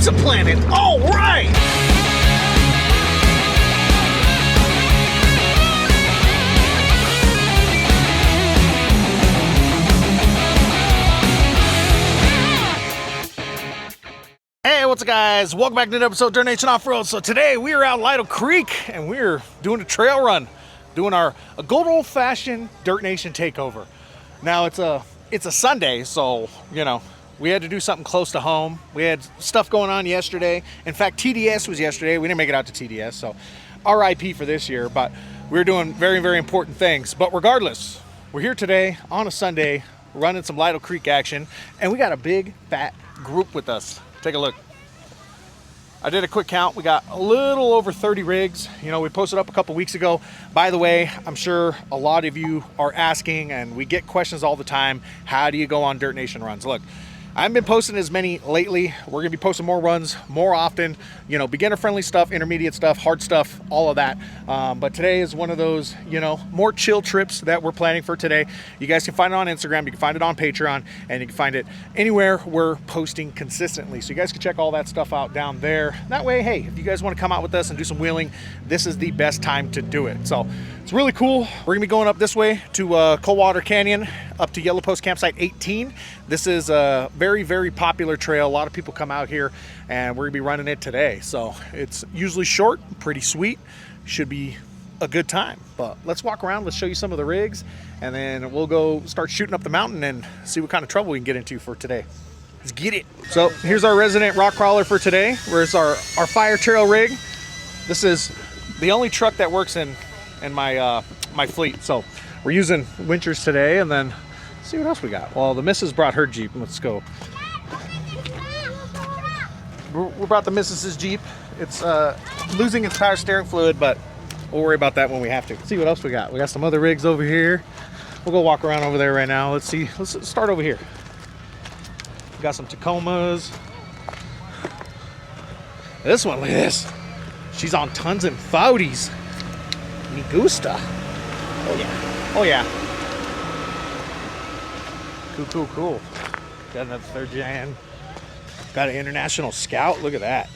Pizza Planet, all right! Hey, what's up guys? Welcome back to another episode of Dirtnation Off-Road. So today we are out Lytle Creek and we're doing a trail run, doing a good old-fashioned Dirt Nation Takeover. Now it's a Sunday, so you know, we had to do something close to home. We had stuff going on yesterday. In fact, TDS was yesterday. We didn't make it out to TDS, so RIP for this year, but we were doing very, very important things. But regardless, we're here today on a Sunday running some Lytle Creek action, and we got a big fat group with us. Take a look. I did a quick count. We got a little over 30 rigs. You know, we posted up a couple weeks ago. By the way, I'm sure a lot of you are asking, and we get questions all the time, how do you go on Dirt Nation runs? Look, I haven't been posting as many lately. We're gonna be posting more runs more often, you know, beginner friendly stuff, intermediate stuff, hard stuff, all of that. But today is one of those, you know, more chill trips that we're planning for today. You guys can find it on Instagram, you can find it on Patreon, and you can find it anywhere we're posting consistently. So you guys can check all that stuff out down there. That way, hey, if you guys wanna come out with us and do some wheeling, this is the best time to do it. So it's really cool. We're gonna be going up this way to Coldwater Canyon, up to Yellow Post Campsite 18. This is a very, very popular trail. A lot of people come out here and we're gonna be running it today. So it's usually short, pretty sweet. Should be a good time. But let's walk around, let's show you some of the rigs, and then we'll go start shooting up the mountain and see what kind of trouble we can get into for today. Let's get it. So here's our resident rock crawler for today. Where's our fire trail rig. This is the only truck that works in my my fleet. So we're using winchers today, and then see what else we got. Well, the missus brought her Jeep. Let's go. We brought the missus's Jeep. It's losing its power steering fluid, but we'll worry about that when we have to. Let's see what else we got. We got some other rigs over here. We'll go walk around over there right now. Let's see. Let's start over here. We got some Tacomas. This one, look at this. She's on tons and fouties. Me gusta. Oh yeah. Oh yeah. Cool, cool. Got another 3rd gen. Got an International Scout. Look at that.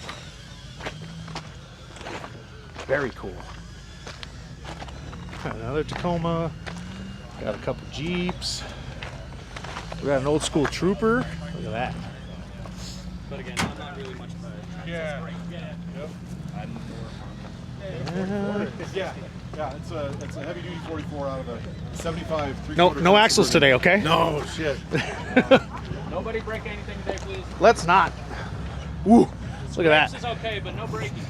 Very cool. Got another Tacoma. Got a couple Jeeps. We got an old school Trooper. Look at that. But again, not really much of a... Yeah. Yep. Yeah, it's a heavy duty 44 out of a 75. No axles today, okay? No shit. Nobody break anything today, please. Let's not. Ooh, look at that. This is okay, but no braking.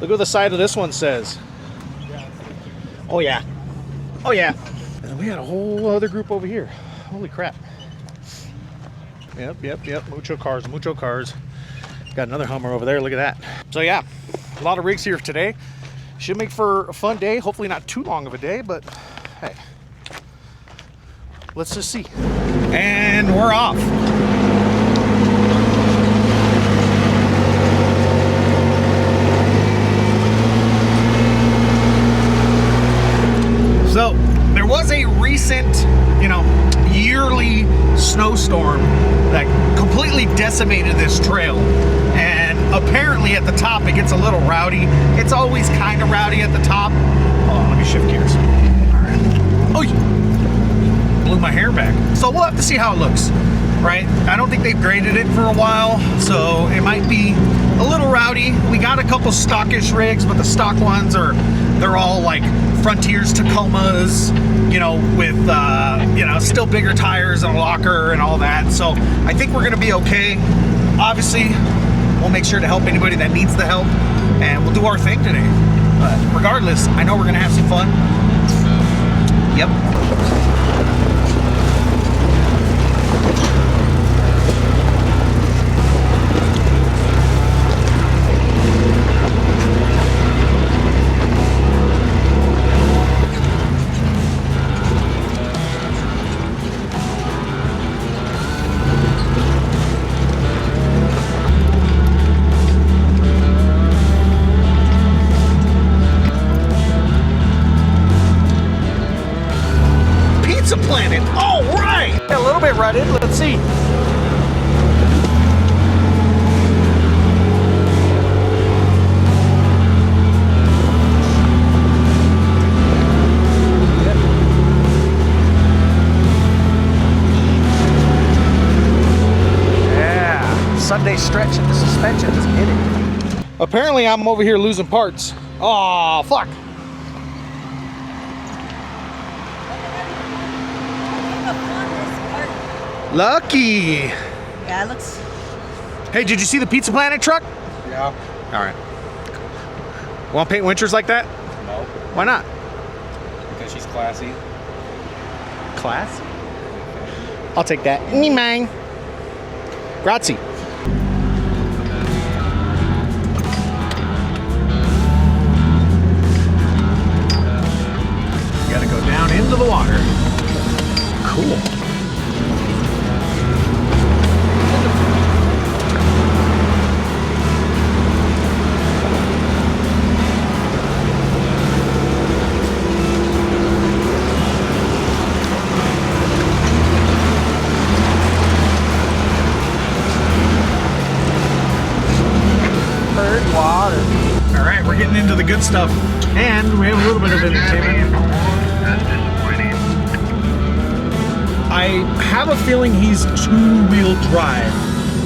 Look what the side of this one says. Oh yeah. Oh yeah. And then we got a whole other group over here. Holy crap. Yep. Mucho cars. Got another Hummer over there. Look at that. So yeah, a lot of rigs here today. Should make for a fun day. Hopefully not too long of a day, but hey, let's just see. And we're off. So there was a recent, you know, yearly snowstorm that completely decimated this trail. And apparently at the top it gets a little rowdy. It's always kind of rowdy at the top. Hold on, let me shift gears. All right. Oh, blew my hair back. So we'll have to see how it looks, right? I don't think they've graded it for a while, so it might be a little rowdy. We got a couple stockish rigs, but the stock ones they're all like Frontiers Tacomas, you know, with you know, still bigger tires and a locker and all that. So I think we're gonna be okay. Obviously, we'll make sure to help anybody that needs the help, and we'll do our thing today. But regardless, I know we're gonna have some fun. Yep. bit rutted. Let's see. stay stretching the suspension. Just get it. Apparently, I'm over here losing parts. Oh, fuck. Lucky. Yeah, it looks. Hey, did you see the Pizza Planet truck? Yeah. All right. Want to paint winchers like that? No. Why not? Because she's classy. Class? I'll take that. Me mine. Grazie. Gotta go down into the water. Cool. Water. All right, we're getting into the good stuff, and we have a little bit of entertainment. I have a feeling he's two-wheel drive.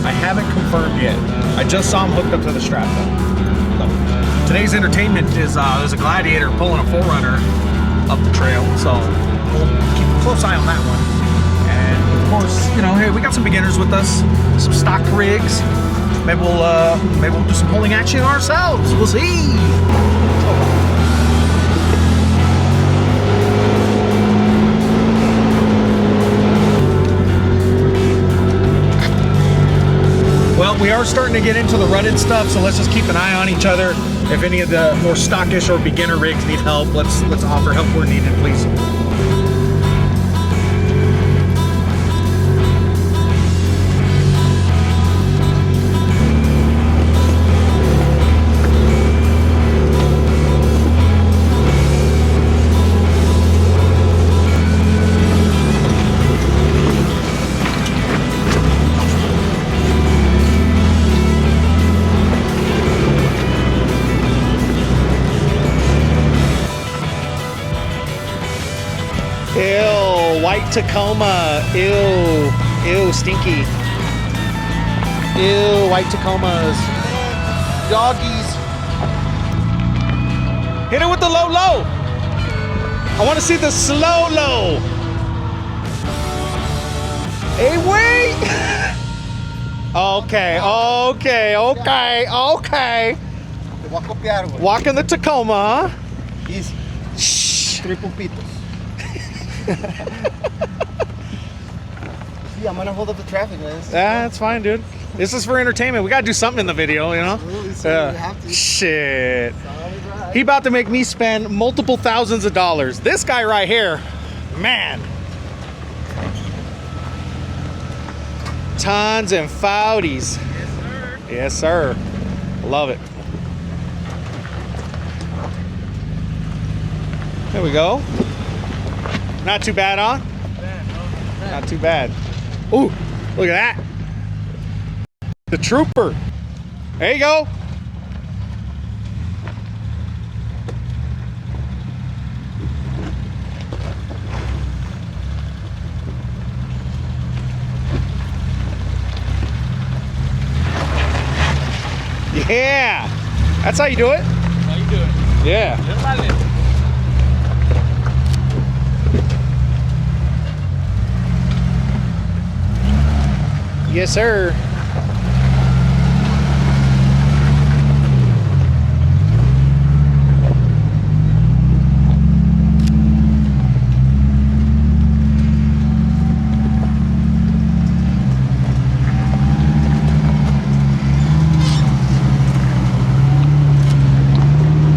I haven't confirmed yet. I just saw him hooked up to the strap though. So, today's entertainment is there's a Gladiator pulling a 4Runner up the trail, so we'll keep a close eye on that one. And of course, you know, hey, we got some beginners with us, some stock rigs. Maybe we'll do some pulling action ourselves. We'll see. Well, we are starting to get into the rutted stuff, so let's just keep an eye on each other. If any of the more stockish or beginner rigs need help, let's offer help where needed, please. Ew, white Tacoma. Ew, ew, stinky. Ew, white Tacomas. Doggies. Hit it with the low, low. I want to see the slow, low. Hey, wait. Okay, okay, okay, okay. Walking the Tacoma, huh? Easy. Shh. 3 pumpitos. Yeah, I'm gonna hold up the traffic, man. That's fine, dude. This is for entertainment. We gotta do something in the video, you know? Absolutely, so we have to. Shit. Solid ride. He about to make me spend multiple thousands of dollars. This guy right here, man. Tons and fouties. Yes, sir. Yes, sir. Love it. There we go. Not too bad, huh? Not too bad. Ooh, look at that. The Trooper. There you go. Yeah. That's how you do it. How you doing? Yeah. Little by little. Yes, sir.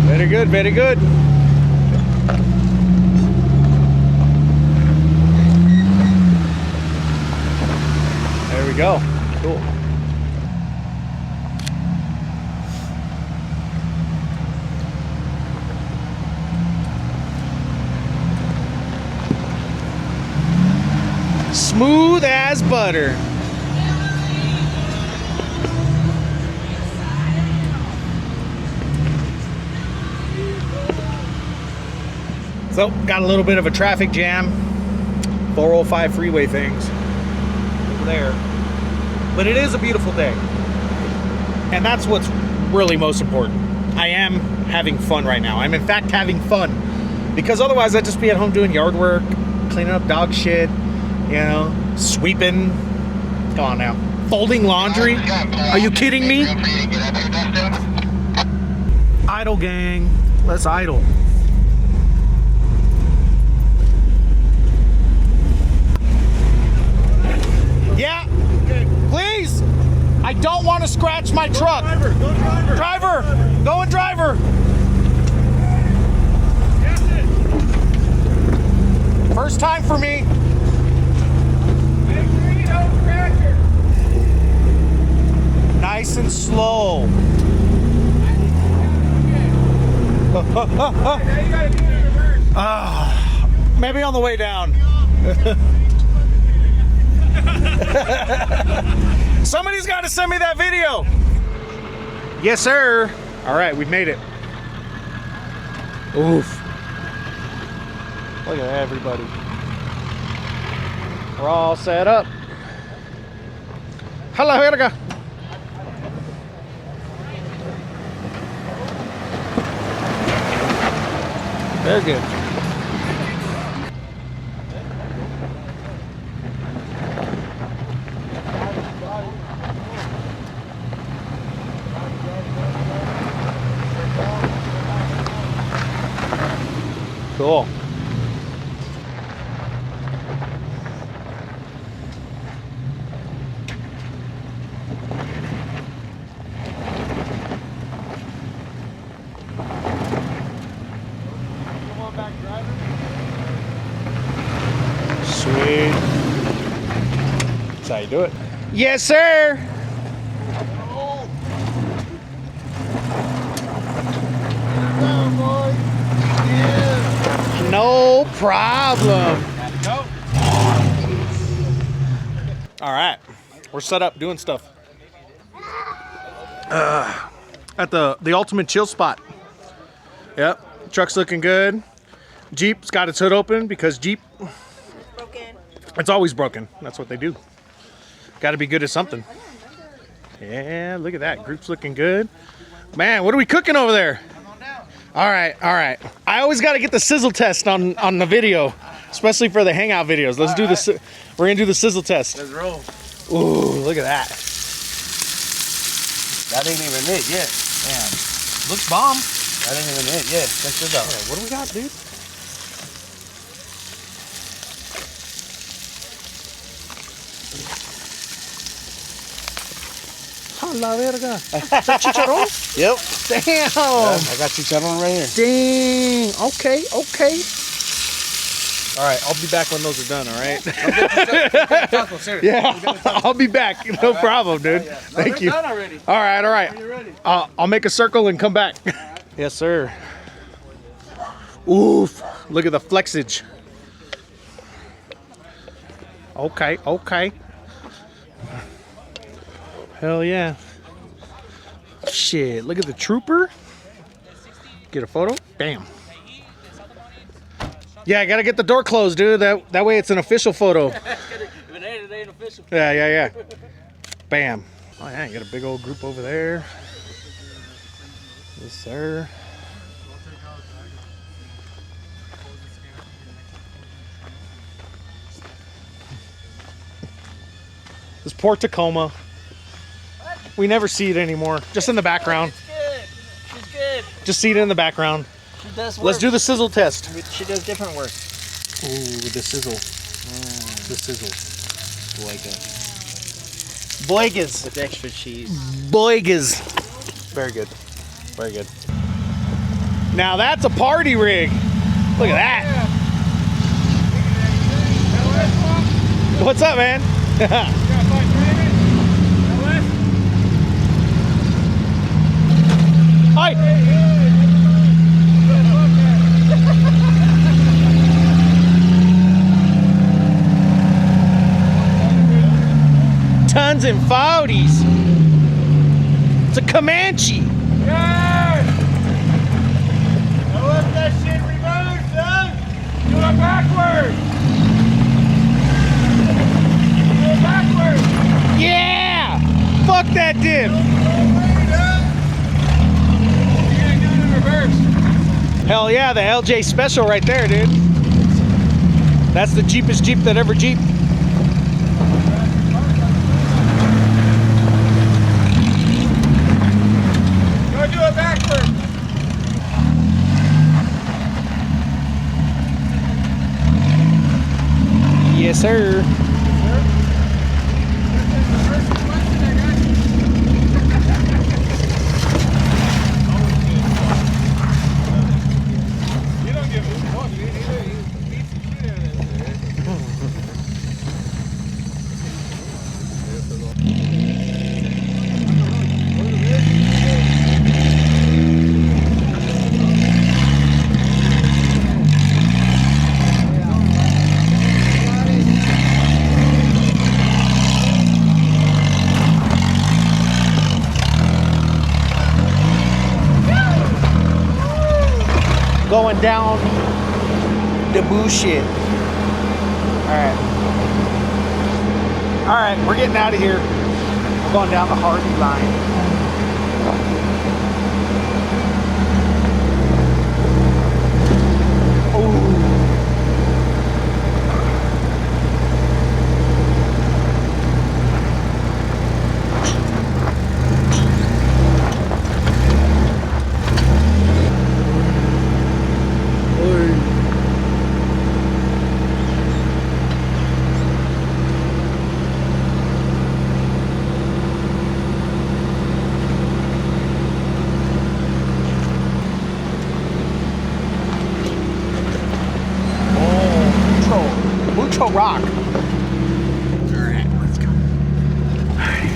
Very good, very good. There we go. Cool. Smooth as butter. So, got a little bit of a traffic jam. 405 freeway things over there. But it is a beautiful day. And that's what's really most important. I am having fun right now. I'm in fact having fun, because otherwise I'd just be at home doing yard work, cleaning up dog shit, you know, sweeping. Come on now. Folding laundry. Are you kidding me? Idle, gang. Let's idle. Yeah, please. I don't want to scratch my truck. Driver, go driver. Driver, going driver. First time for me. Nice and slow. Maybe on the way down. Somebody's got to send me that video. Yes, sir. All right, we've made it. Oof. Look at everybody. We're all set up. Hello, here we go. Very good. Cool. Sweet. That's how you do it. Yes, sir. No problem. All right, we're set up doing stuff at the ultimate chill spot. Yep, truck's looking good. Jeep's got its hood open because Jeep, it's always broken. That's what they do. Got to be good at something. Yeah, look at that. Group's looking good. Man, what are we cooking over there? All right, all right. I always got to get the sizzle test on the video, especially for the hangout videos. Let's do this. We're gonna do the sizzle test. Let's roll. Ooh, look at that. That ain't even it yet. Man, looks bomb. That ain't even it yet. Check this out. What do we got, dude? A la verga. Is that chicharrón? Yep. Damn. I got chicharron right here. Dang. Okay, okay. All right, I'll be back when those are done, all right? Yeah, I'll be back. No problem, dude. Thank you. Done already. All right, all right. You're ready. I'll make a circle and come back. Yes, sir. Oof. Look at the flexage. Okay, okay. Hell yeah. Shit, look at the trooper. Get a photo. Bam. Yeah, I gotta get the door closed, dude. That way it's an official photo. It ain't official. Yeah, yeah, yeah. Bam. Oh yeah, you got a big old group over there. Yes, sir. This poor Tacoma. We never see it anymore. Just in the background. It's good. She's good. Just see it in the background. She does work. Let's do the sizzle test. She does different work. Ooh, the sizzle. The sizzle. Boigas. With extra cheese. Boigas. Very good. Very good. Now that's a party rig. Look at that. What's up, man? Hi. Tons and 40s. It's a Comanche. Yeah! Now let that shit reverse, son! Do it backwards! Do it backwards! Yeah! Fuck that dip. Hell yeah, the LJ Special right there, dude. That's the cheapest Jeep that ever Jeep. Go do it backwards. Yes, sir. You don't give a fuck. He beats the shit out of Going down the bullshit. Alright. Alright, we're getting out of here. We're going down the Hardy line. Mucho rock. Alright, let's go. Alright.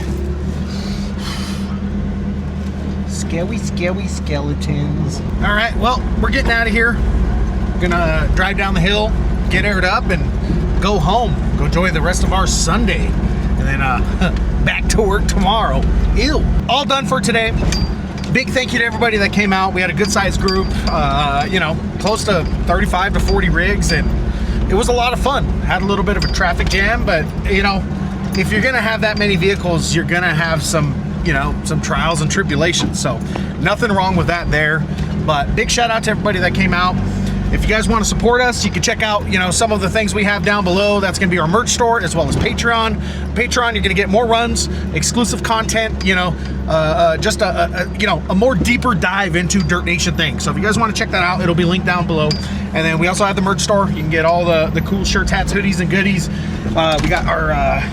Scary, scary skeletons. Alright, well, we're getting out of here. We're gonna drive down the hill, get aired up, and go home. Go enjoy the rest of our Sunday. And then back to work tomorrow. Ew. All done for today. Big thank you to everybody that came out. We had a good sized group, you know, close to 35 to 40 rigs, and it was a lot of fun. Had a little bit of a traffic jam, but you know, if you're gonna have that many vehicles, you're gonna have some, you know, some trials and tribulations. So nothing wrong with that there. But big shout out to everybody that came out. If you guys want to support us, you can check out, you know, some of the things we have down below. That's going to be our merch store as well as Patreon. Patreon, you're going to get more runs, exclusive content, you know, just you know, a more deeper dive into Dirt Nation things. So if you guys want to check that out, it'll be linked down below. And then we also have the merch store. You can get all the cool shirts, hats, hoodies, and goodies. We got our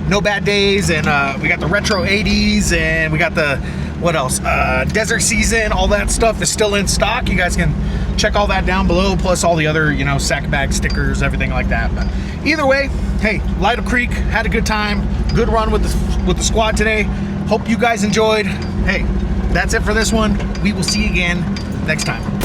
No Bad Days, and we got the Retro 80s, and we got the, what else? Desert Season. All that stuff is still in stock. You guys can check all that down below, plus all the other, you know, sack bag stickers, everything like that. But either way, hey, Lytle Creek, had a good time. Good run with the squad today. Hope you guys enjoyed. Hey, that's it for this one. We will see you again next time.